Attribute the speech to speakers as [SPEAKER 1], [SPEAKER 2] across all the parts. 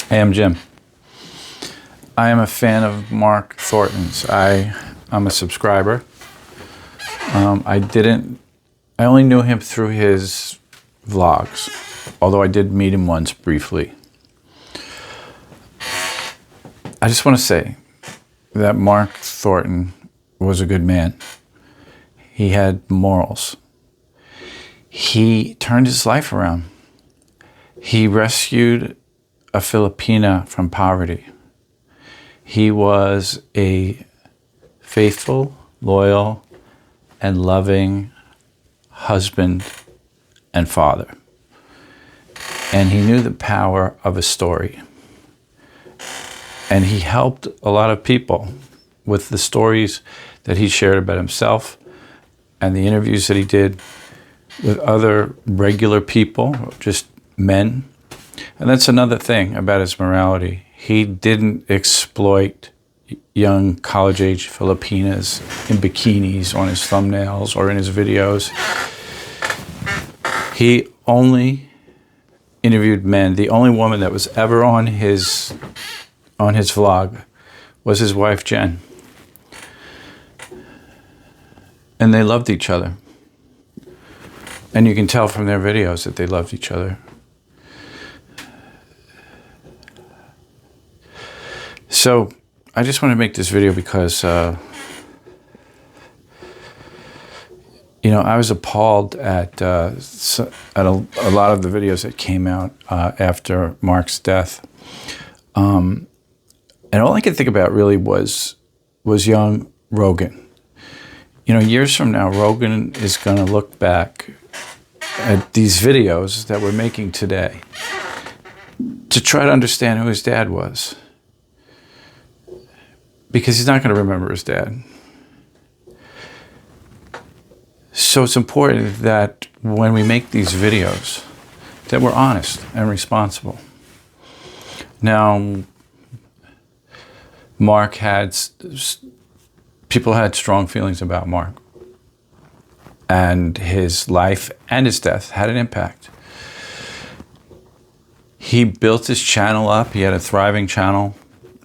[SPEAKER 1] Hey, I'm Jim. I am a fan of Mark Thornton's. I'm a subscriber. I only knew him through his vlogs, although I did meet him once briefly. I just want to say that Mark Thornton was a good man. He had morals. He turned his life around. He rescued a Filipina from poverty. He was a faithful, loyal, and loving husband and father. And he knew the power of a story. And he helped a lot of people with the stories that he shared about himself and the interviews that he did with other regular people, just men. And that's another thing about his morality. He didn't exploit young college-age Filipinas in bikinis on his thumbnails or in his videos. He only interviewed men. The only woman that was ever on his vlog was his wife, Jen. And they loved each other. And you can tell from their videos that they loved each other. So I just want to make this video because, I was appalled at a lot of the videos that came out after Mark's death. And all I could think about really was young Rogan. Years from now, Rogan is going to look back at these videos that we're making today to try to understand who his dad was. Because he's not going to remember his dad. So it's important that when we make these videos, that we're honest and responsible. Now, people had strong feelings about Mark. And his life and his death had an impact. He built his channel up. He had a thriving channel.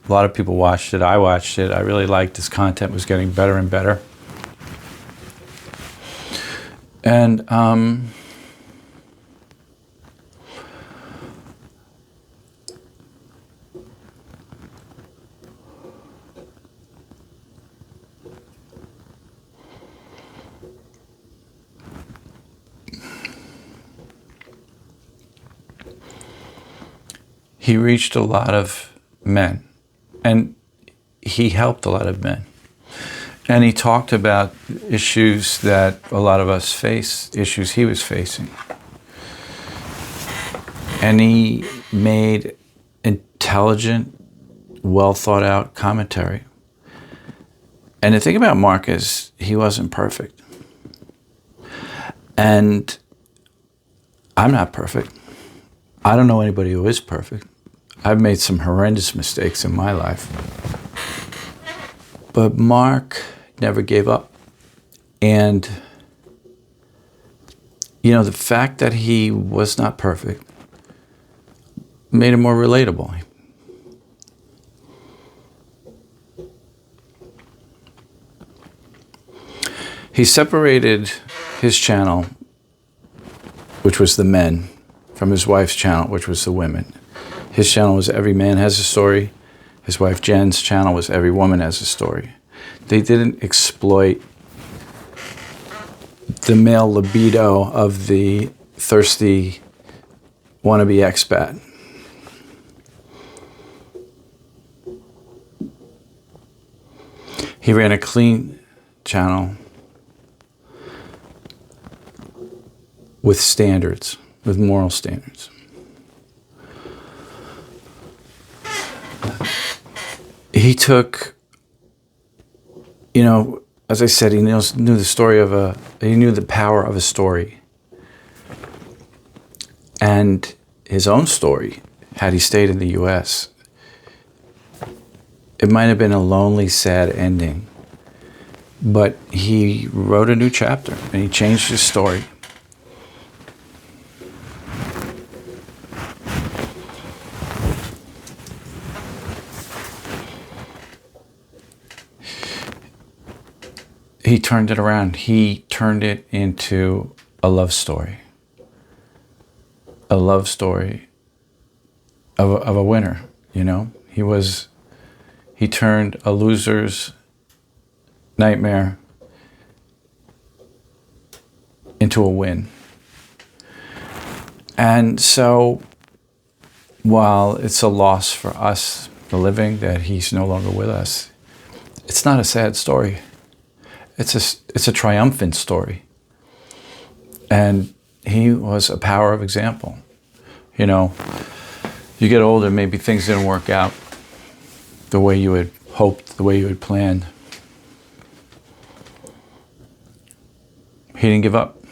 [SPEAKER 1] A lot of people watched it. I watched it. I really liked his content. Was getting better and better. And he reached a lot of men. And he helped a lot of men. And he talked about issues that a lot of us face, issues he was facing. And he made intelligent, well thought out commentary. And the thing about Mark is he wasn't perfect. And I'm not perfect. I don't know anybody who is perfect. I've made some horrendous mistakes in my life. But Mark never gave up. And, the fact that he was not perfect made him more relatable. He separated his channel, which was the men, from his wife's channel, which was the women. His channel was Every Man Has a Story. His wife Jen's channel was Every Woman Has a Story. They didn't exploit the male libido of the thirsty wannabe expat. He ran a clean channel with standards, with moral standards. He took, as I said, he knew the power of a story. And his own story, had he stayed in the U.S., it might have been a lonely, sad ending. But he wrote a new chapter and he changed his story. he turned it around. He turned it into a love story. A love story of a winner, you know? He turned a loser's nightmare into a win. And so, while it's a loss for us, the living, that he's no longer with us, it's not a sad story. It's a triumphant story. And he was a power of example. You know, you get older, maybe things didn't work out the way you had hoped, the way you had planned. He didn't give up.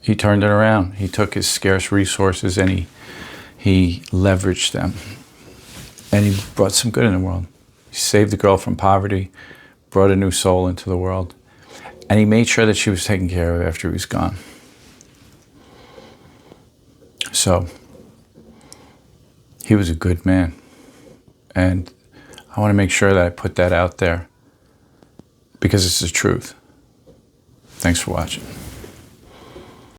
[SPEAKER 1] He turned it around. He took his scarce resources and he leveraged them. And he brought some good in the world. He saved the girl from poverty, brought a new soul into the world, and he made sure that she was taken care of after he was gone. So, he was a good man. And I want to make sure that I put that out there because it's the truth. Thanks for watching.